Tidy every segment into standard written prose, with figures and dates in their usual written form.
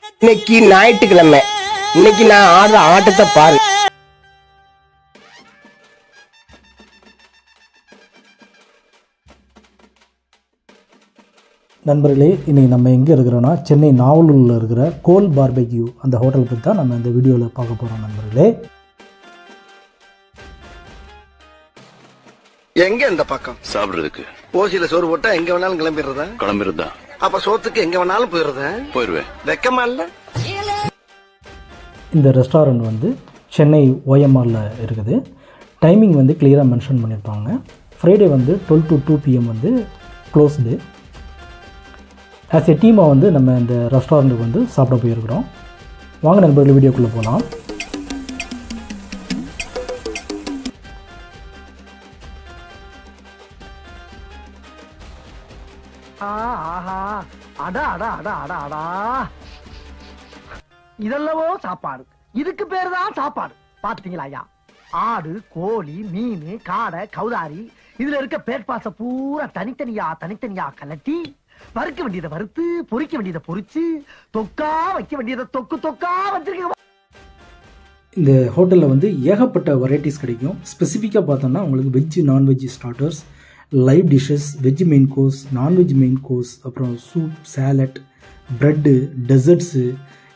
இன்னைக்கு ஞாயிற்றுக்கிழமை, இன்னைக்கு நான் ஆடுற ஆட்டத்தை பாரு. நண்பர்களே, இன்றைக்கி நம்ம எங்கே இருக்கிறோன்னா சென்னை நாவலூரில் இருக்கிற கோல் பார்பெக்யூ அந்த ஹோட்டல் பற்றி தான் நம்ம இந்த வீடியோவில் பார்க்க போகிறோம். நண்பர்களே, எங்க இந்த பக்கம் சாப்பிடுறதுக்கு ஓசியில சோறு போட்டா எங்க வேணாலும் கிளம்பிடுறதா? அப்ப சோத்துக்கு எங்க வேணாலும் போயிருவேன். வெக்கமா இல்ல? இந்த ரெஸ்டாரண்ட் வந்து சென்னை OMRல இருக்குது. டைமிங் வந்து கிளியராக மென்ஷன் பண்ணியிருப்பாங்க. ஃப்ரைடே வந்து 12 to 2 PM வந்து க்ளோஸ்டு. ஆஸ் எ டீமாக வந்து நம்ம இந்த ரெஸ்டாரண்ட்டுக்கு வந்து சாப்பிட போயிருக்கிறோம். வாங்க நண்பர்கள், வீடியோக்குள்ளே போகலாம். இதெல்லவோ சாப்பாடு, இதுக்கு பேரு தான் சாப்பாடு. பாத்தீங்களா ஐயா, ஆடு, கோழி, மீன், காடை, கௌதாரி, இதுல இருக்க பேட்பாச பூரா தனித்தனியா கலட்டி வறுக்க வேண்டியதை வறுத்து, பொரிக்க வேண்டியதை பொரிச்சு, தொக்கா வைக்க வேண்டியதை தொக்கா வச்சிருக்க. இந்த ஹோட்டலில் வந்து ஏகப்பட்ட வெரைட்டிஸ் கிடைக்கும். ஸ்பெசிஃபிக்காக பார்த்தோன்னா உங்களுக்கு veg, non veg starters, live dishes, veg main course, non veg main course, அப்புறம் சூப், சாலட், ப்ரெட்டு, டெசர்ட்ஸு,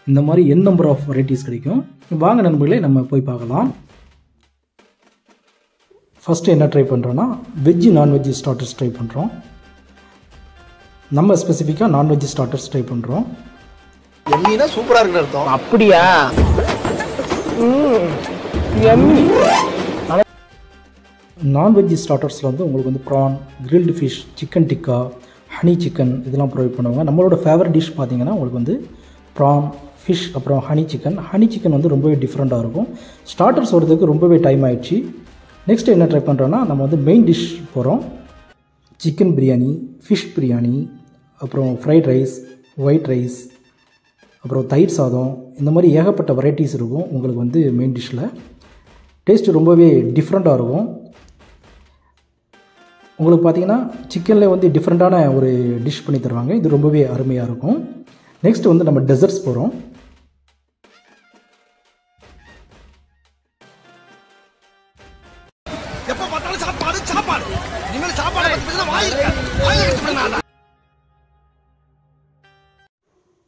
இந்த மாதிரி என் நம்பர் ஆஃப் வெரைட்டிஸ் கிடைக்கும். வாங்க நண்பர்களே, நம்ம போய் பார்க்கலாம். ஃபஸ்ட்டு என்ன ட்ரை பண்ணுறோன்னா வெஜ்ஜு நான்வெஜ் ஸ்டார்டர்ஸ் ட்ரை பண்ணுறோம். நம்ம ஸ்பெசிஃபிக்காக நான்வெஜ் ஸ்டார்டர்ஸ் ட்ரை பண்ணுறோம். எம்மினா சூப்பரா இருக்குன்னு அர்த்தம். அப்படியா? நான்வெஜ் ஸ்டார்டர்ஸில் வந்து உங்களுக்கு வந்து prawn, grilled fish, chicken tikka, honey chicken இதெல்லாம் ப்ரொவைட் பண்ணுவாங்க. நம்மளோட ஃபேவரட் டிஷ் பார்த்திங்கன்னா உங்களுக்கு வந்து ப்ரான், ஃபிஷ், அப்புறம் ஹனி சிக்கன். ஹனி சிக்கன் வந்து ரொம்பவே டிஃப்ரெண்ட்டாக இருக்கும். ஸ்டார்டர்ஸ் வரதுக்கு ரொம்பவே டைம் ஆகிடுச்சு. நெக்ஸ்ட்டு என்ன ட்ரை பண்ணுறோன்னா நம்ம வந்து மெயின் டிஷ் போகிறோம். சிக்கன் பிரியாணி, ஃபிஷ் பிரியாணி, அப்புறம் ஃப்ரைட் ரைஸ், ஒயிட் ரைஸ், அப்புறம் தயிர் சாதம், இந்த மாதிரி ஏகப்பட்ட வெரைட்டிஸ் இருக்கும் உங்களுக்கு வந்து மெயின் டிஷ்ஷில். டேஸ்ட்டு ரொம்பவே டிஃப்ரெண்ட்டாக இருக்கும். உங்களுக்கு பார்த்திங்கன்னா சிக்கனில் வந்து டிஃப்ரெண்ட்டான ஒரு டிஷ் பண்ணி தருவாங்க. இது ரொம்பவே அருமையாக இருக்கும். நெக்ஸ்ட் வந்து நம்ம டெசர்ட்ஸ் போகிறோம். எப்ப பார்த்தாலும் சாப்பாடு. இனிமேல் சாப்பாடு பத்தி வாய்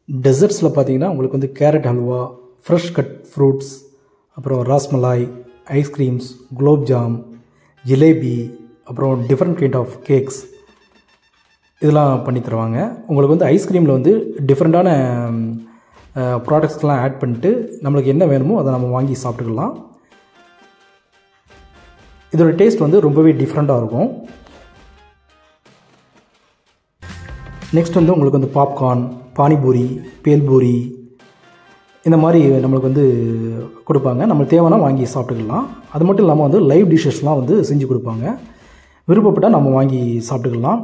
டெசர்ட்ஸில் பார்த்தீங்கன்னா உங்களுக்கு வந்து carrot halwa, fresh cut fruits, அப்புறம் ராஸ்மலாய், ஐஸ்கிரீம்ஸ், குலோப்ஜாம், ஜிலேபி, அப்புறம் டிஃப்ரெண்ட் கைண்ட் ஆஃப் கேக்ஸ் இதெல்லாம் பண்ணி தருவாங்க. உங்களுக்கு வந்து ஐஸ்கிரீமில் வந்து டிஃப்ரெண்ட்டான ப்ராடக்ட்ஸ்லாம் ஆட் பண்ணிட்டு நம்மளுக்கு என்ன வேணுமோ அதை நம்ம வாங்கி சாப்பிட்டுக்கலாம். இதோட டேஸ்ட் வந்து ரொம்பவே டிஃப்ரெண்ட்டாக இருக்கும். நெக்ஸ்ட் வந்து உங்களுக்கு வந்து பாப்கார்ன், பானிபூரி, பேல்பூரி இந்த மாதிரி நம்மளுக்கு வந்து கொடுப்பாங்க. நம்மளுக்கு தேவைன்னா வாங்கி சாப்பிட்டுக்கலாம். அது மட்டும் இல்லாமல் வந்து லைவ் டிஷ்ஷஸ்லாம் வந்து செஞ்சு கொடுப்பாங்க. விருப்பப்பட்டால் நம்ம வாங்கி சாப்பிட்டுக்கலாம்.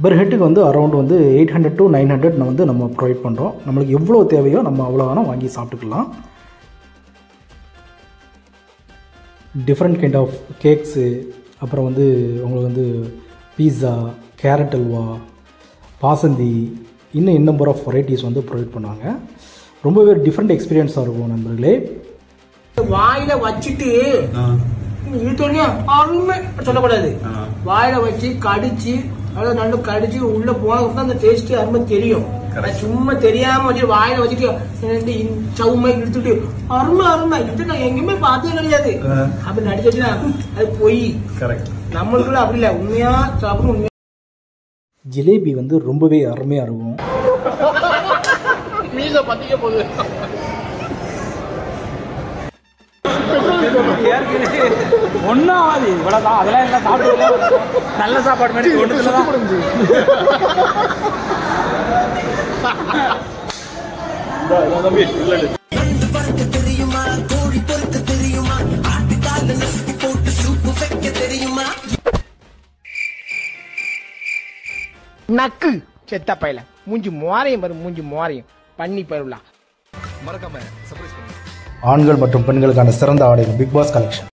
பெர் ஹெட்டுக்கு வந்து அரௌண்ட் வந்து 800 to 900 வந்து நம்ம ப்ரொவைட் பண்ணுறோம். நம்மளுக்கு எவ்வளோ தேவையோ நம்ம அவ்வளோ வேணால் வாங்கி சாப்பிட்டுக்கலாம். டிஃப்ரெண்ட் கைண்ட் ஆஃப் கேக்ஸு, அப்புறம் வந்து உங்களுக்கு வந்து பீஸா, கேரட் அல்வா, பாசந்தி, இன்னும் நம்பர் ஆஃப் வெரைட்டிஸ் வந்து ப்ரொவைட் பண்ணுவாங்க. ரொம்பவே டிஃப்ரெண்ட் எக்ஸ்பீரியன்ஸாக இருக்கும் நண்பர்களே. வாயில வச்சுட்டு அருமை சொல்லக்கூடாது. வாயில வச்சு கடிச்சு அதாவது நல்லா கடிச்சு உள்ள போனதுக்கு அந்த டேஸ்ட் அருமை தெரியும். சும்மா தெரியாம வச்சு வாயில வச்சுட்டு சவுமை எடுத்துட்டு அருமை இது நான் எங்கேயுமே பார்த்தே கிடையாது. அப்படி நடிச்சுன்னா அது பொய். நம்மளுக்குள்ள அப்படி இல்லை, உண்மையா சாப்பிடும். ஜிலேபி வந்து ரொம்பவே அருமையாக இருக்கும். ஒன்னாவது இவ்வளவுதான். அதெல்லாம் என்ன சாப்பிட்டு நல்ல சாப்பாடு மாதிரி நக்கு செத்த பையல மூஞ்சி மோரையும் பண்ணி பருவலாம். மறக்காம சர்ப்ரைஸ் பண்ணுங்க. ஆண்கள் மற்றும் பெண்களுக்கான சிறந்த ஆடைகள் பிக் பாஸ் கலெக்ஷன்.